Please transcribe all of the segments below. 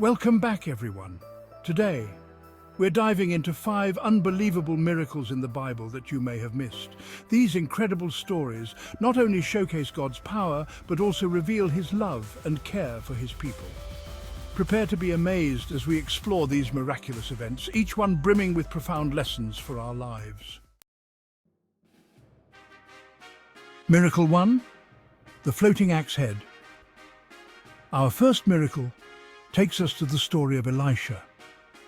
Welcome back, everyone. Today, we're diving into 5 unbelievable miracles in the Bible that you may have missed. These incredible stories not only showcase God's power, but also reveal His love and care for His people. Prepare to be amazed as we explore these miraculous events, each one brimming with profound lessons for our lives. Miracle 1. The floating axe head. Our first miracle takes us to the story of Elisha,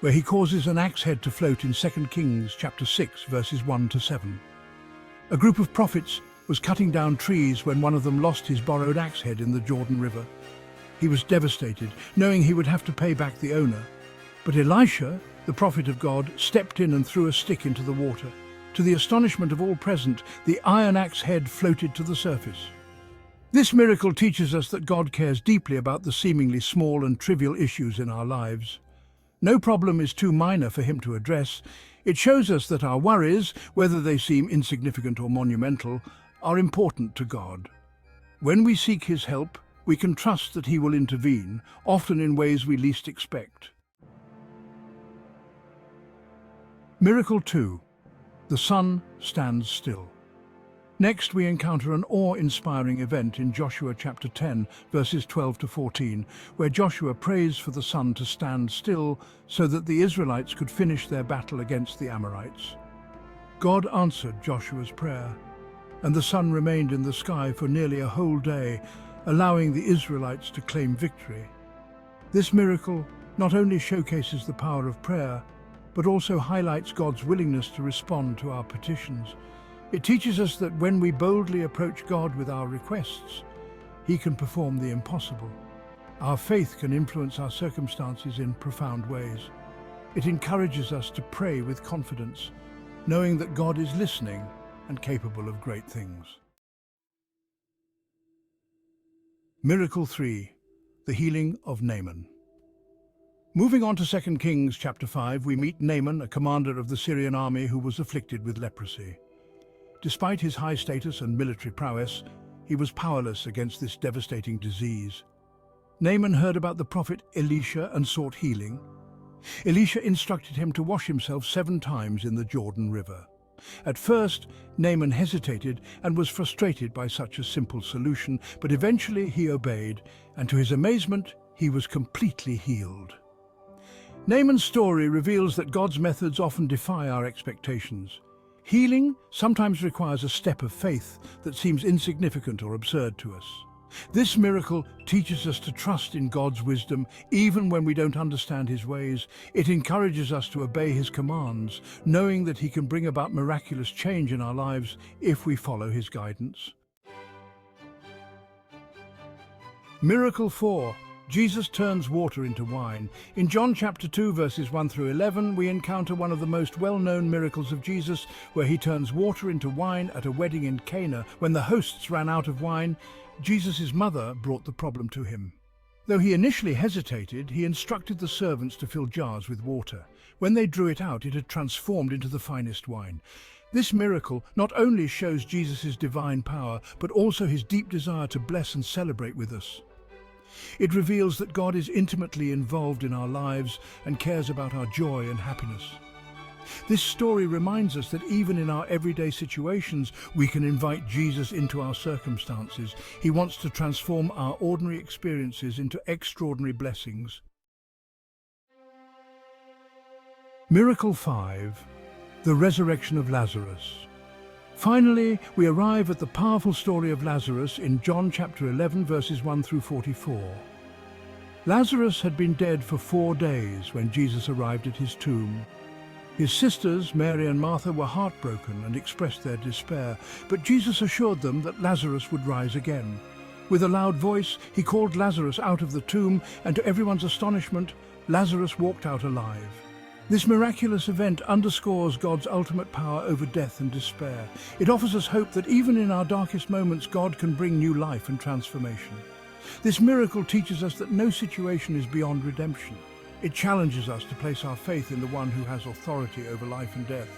where he causes an axe head to float in 2 Kings chapter 6, verses 1 to 7. A group of prophets was cutting down trees when one of them lost his borrowed axe head in the Jordan River. He was devastated, knowing he would have to pay back the owner. But Elisha, the prophet of God, stepped in and threw a stick into the water. To the astonishment of all present, the iron axe head floated to the surface. This miracle teaches us that God cares deeply about the seemingly small and trivial issues in our lives. No problem is too minor for Him to address. It shows us that our worries, whether they seem insignificant or monumental, are important to God. When we seek His help, we can trust that He will intervene, often in ways we least expect. Miracle 2. The sun stands still. Next, we encounter an awe-inspiring event in Joshua chapter 10, verses 12 to 14, where Joshua prays for the sun to stand still so that the Israelites could finish their battle against the Amorites. God answered Joshua's prayer, and the sun remained in the sky for nearly a whole day, allowing the Israelites to claim victory. This miracle not only showcases the power of prayer, but also highlights God's willingness to respond to our petitions. It teaches us that when we boldly approach God with our requests, He can perform the impossible. Our faith can influence our circumstances in profound ways. It encourages us to pray with confidence, knowing that God is listening and capable of great things. Miracle 3. The healing of Naaman. Moving on to 2 Kings chapter 5, we meet Naaman, a commander of the Syrian army who was afflicted with leprosy. Despite his high status and military prowess, he was powerless against this devastating disease. Naaman heard about the prophet Elisha and sought healing. Elisha instructed him to wash himself 7 times in the Jordan River. At first, Naaman hesitated and was frustrated by such a simple solution, but eventually he obeyed, and to his amazement, he was completely healed. Naaman's story reveals that God's methods often defy our expectations. Healing sometimes requires a step of faith that seems insignificant or absurd to us. This miracle teaches us to trust in God's wisdom even when we don't understand His ways. It encourages us to obey His commands, knowing that He can bring about miraculous change in our lives if we follow His guidance. Miracle 4. Jesus turns water into wine. In John chapter 2, verses 1 through 11, we encounter one of the most well-known miracles of Jesus, where He turns water into wine at a wedding in Cana. When the hosts ran out of wine, Jesus' mother brought the problem to Him. Though He initially hesitated, He instructed the servants to fill jars with water. When they drew it out, it had transformed into the finest wine. This miracle not only shows Jesus' divine power, but also His deep desire to bless and celebrate with us. It reveals that God is intimately involved in our lives and cares about our joy and happiness. This story reminds us that even in our everyday situations, we can invite Jesus into our circumstances. He wants to transform our ordinary experiences into extraordinary blessings. Miracle 5. The resurrection of Lazarus. Finally, we arrive at the powerful story of Lazarus in John chapter 11, verses 1 through 44. Lazarus had been dead for 4 days when Jesus arrived at his tomb. His sisters, Mary and Martha, were heartbroken and expressed their despair, but Jesus assured them that Lazarus would rise again. With a loud voice, He called Lazarus out of the tomb, and to everyone's astonishment, Lazarus walked out alive. This miraculous event underscores God's ultimate power over death and despair. It offers us hope that even in our darkest moments, God can bring new life and transformation. This miracle teaches us that no situation is beyond redemption. It challenges us to place our faith in the one who has authority over life and death,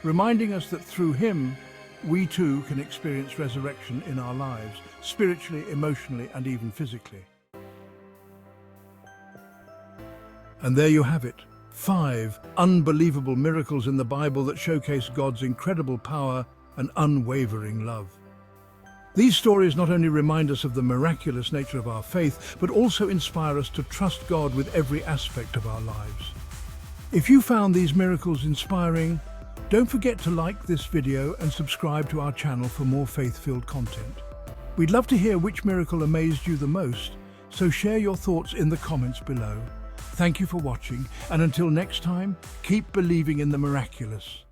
reminding us that through Him, we too can experience resurrection in our lives, spiritually, emotionally, and even physically. And there you have it. 5 unbelievable miracles in the Bible that showcase God's incredible power and unwavering love. These stories not only remind us of the miraculous nature of our faith, but also inspire us to trust God with every aspect of our lives. If you found these miracles inspiring, don't forget to like this video and subscribe to our channel for more faith-filled content. We'd love to hear which miracle amazed you the most, so share your thoughts in the comments below. Thank you for watching, and until next time, keep believing in the miraculous.